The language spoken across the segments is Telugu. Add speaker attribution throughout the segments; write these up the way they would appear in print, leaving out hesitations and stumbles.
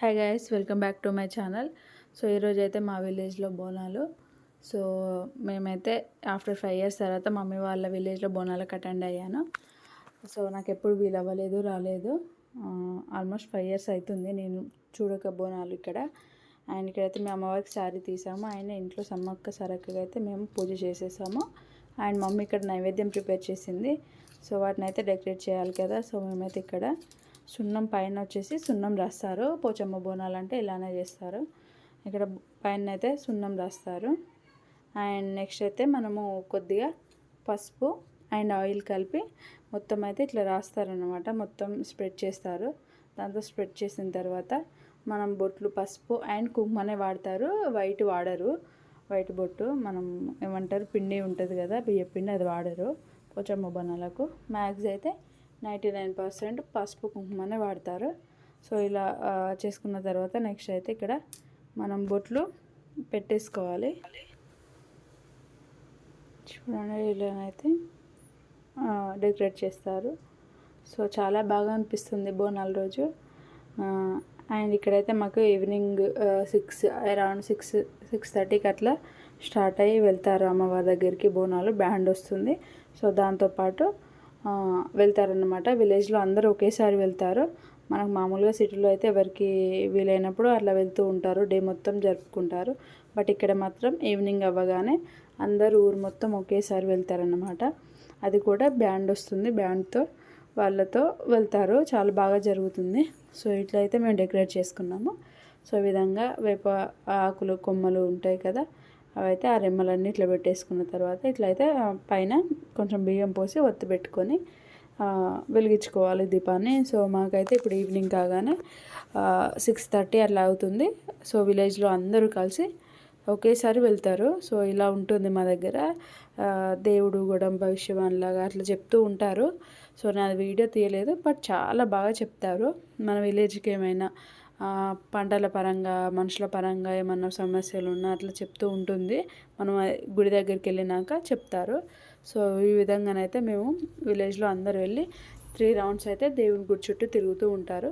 Speaker 1: Hi guys, welcome back to my channel. So ఈరోజు అయితే మా విలేజ్లో బోనాలు. సో మేమైతే ఆఫ్టర్ 5 years తర్వాత మమ్మీ వాళ్ళ విలేజ్లో బోనాలకు అటెండ్ అయ్యాను. సో నాకు ఎప్పుడు వీలు అవ్వలేదు, రాలేదు. ఆల్మోస్ట్ 5 years అవుతుంది నేను చూడక బోనాలు ఇక్కడ. అండ్ ఇక్కడైతే మేము అమ్మవారికి శారీ తీసాము. ఆయన ఇంట్లో సమ్మక్క సారక్కగా అయితే మేము పూజ చేసేసాము. అండ్ మమ్మీ ఇక్కడ నైవేద్యం ప్రిపేర్ చేసింది. సో వాటిని అయితే డెకరేట్ చేయాలి కదా. సో మేమైతే ఇక్కడ సున్నం పైన వచ్చేసి సున్నం రాస్తారు. పోచమ్మ బోనాలు అంటే ఇలానే చేస్తారు. ఇక్కడ పైన అయితే సున్నం రాస్తారు. అండ్ నెక్స్ట్ అయితే మనము కొద్దిగా పసుపు అండ్ ఆయిల్ కలిపి మొత్తం అయితే ఇట్లా రాస్తారనమాట. మొత్తం స్ప్రెడ్ చేస్తారు. దాంతో స్ప్రెడ్ చేసిన తర్వాత మనం బొట్లు పసుపు అండ్ కుంకుమనే వాడతారు, వైట్ వాడరు. వైట్ బొట్టు మనం ఏమంటారు పిండి ఉంటుంది కదా, బియ్య పిండి, అది వాడరు పోచమ్మ బోనాలకు. మ్యాక్స్ అయితే 99% పసుపు కుంకుమనే వాడతారు. సో ఇలా చేసుకున్న తర్వాత నెక్స్ట్ అయితే ఇక్కడ మనం బొట్లు పెట్టేసుకోవాలి. చూడండి, ఇలానైతే డెకరేట్ చేస్తారు. సో చాలా బాగా అనిపిస్తుంది బోనాల రోజు. అండ్ ఇక్కడైతే మాకు ఈవినింగ్ అరౌండ్ 6:30కి అట్లా స్టార్ట్ అయ్యి వెళ్తారు అమ్మవారి దగ్గరికి. బోనాలు బ్యాండ్ వస్తుంది. సో దాంతోపాటు వెళ్తారన్నమాట. విలేజ్లో అందరూ ఒకేసారి వెళ్తారు. మనకు మామూలుగా సిటీలో అయితే ఎవరికి వీలైనప్పుడు అట్లా వెళ్తూ ఉంటారు, డే మొత్తం జరుపుకుంటారు. బట్ ఇక్కడ మాత్రం ఈవినింగ్ అవ్వగానే అందరూ ఊరు మొత్తం ఒకేసారి వెళ్తారన్నమాట. అది కూడా బ్యాండ్ వస్తుంది, బ్యాండ్తో వాళ్ళతో వెళ్తారు. చాలా బాగా జరుగుతుంది. సో ఇట్లా అయితే మేము డెకరేట్ చేసుకున్నాము. సో ఈ విధంగా వేప ఆకులు కొమ్మలు ఉంటాయి కదా, అవైతే ఆ రెమ్మలన్నీ ఇట్లా పెట్టేసుకున్న తర్వాత ఇట్లయితే పైన కొంచెం బియ్యం పోసి ఒత్తి పెట్టుకొని వెలిగించుకోవాలి దీపాన్ని. సో మాకైతే ఇప్పుడు ఈవినింగ్ కాగానే 6:30 అట్లా అవుతుంది. సో విలేజ్లో అందరూ కలిసి ఒకేసారి వెళ్తారు. సో ఇలా ఉంటుంది మా దగ్గర. దేవుడు గొడవ భవిష్యవాణిలాగా అట్లా చెప్తూ ఉంటారు. సో నాది వీడియో తీయలేదు, బట్ చాలా బాగా చెప్తారు. మన విలేజ్కి ఏమైనా పంటల పరంగా, మనుషుల పరంగా ఏమన్నా సమస్యలు ఉన్నా అట్లా చెప్తూ ఉంటుంది. మనం గుడి దగ్గరికి వెళ్ళినాక చెప్తారు. సో ఈ విధంగానైతే మేము విలేజ్లో అందరు వెళ్ళి 3 rounds అయితే దేవుని గుడి చుట్టూ తిరుగుతూ ఉంటారు.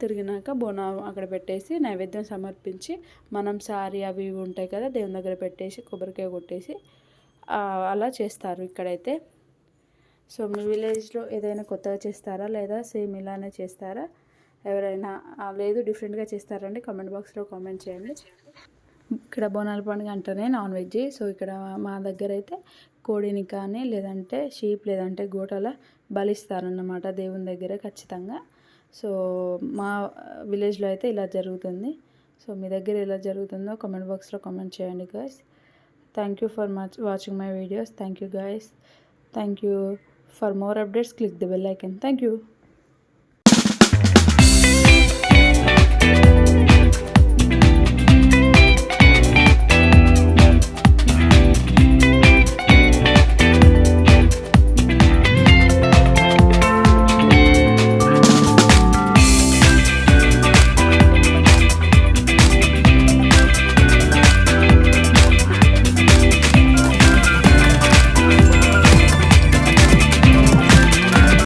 Speaker 1: తిరిగినాక బోనం అక్కడ పెట్టేసి నైవేద్యం సమర్పించి మనం సారీ అవి ఇవి ఉంటాయి కదా, దేవుని దగ్గర పెట్టేసి కొబ్బరికాయ కొట్టేసి అలా చేస్తారు ఇక్కడైతే. సో మీ విలేజ్లో ఏదైనా కొత్తగా చేస్తారా లేదా సేమ్ ఇలానే చేస్తారా? ఎవరైనా లేదు డిఫరెంట్గా చేస్తారండి, కామెంట్ బాక్స్లో కామెంట్ చేయండి. ఇక్కడ బోనాల పండుగ అంటేనే నాన్ వెజ్. సో ఇక్కడ మా దగ్గర అయితే కోడిని కానీ లేదంటే షీప్ లేదంటే గోటల బలిస్తారన్నమాట దేవుని దగ్గర ఖచ్చితంగా. సో మా విలేజ్లో అయితే ఇలా జరుగుతుంది. సో మీ దగ్గర ఎలా జరుగుతుందో కామెంట్ బాక్స్లో కామెంట్ చేయండి guys. Thank you for watching my videos. Thank you guys. Thank you. For more updates click the bell icon. Thank you.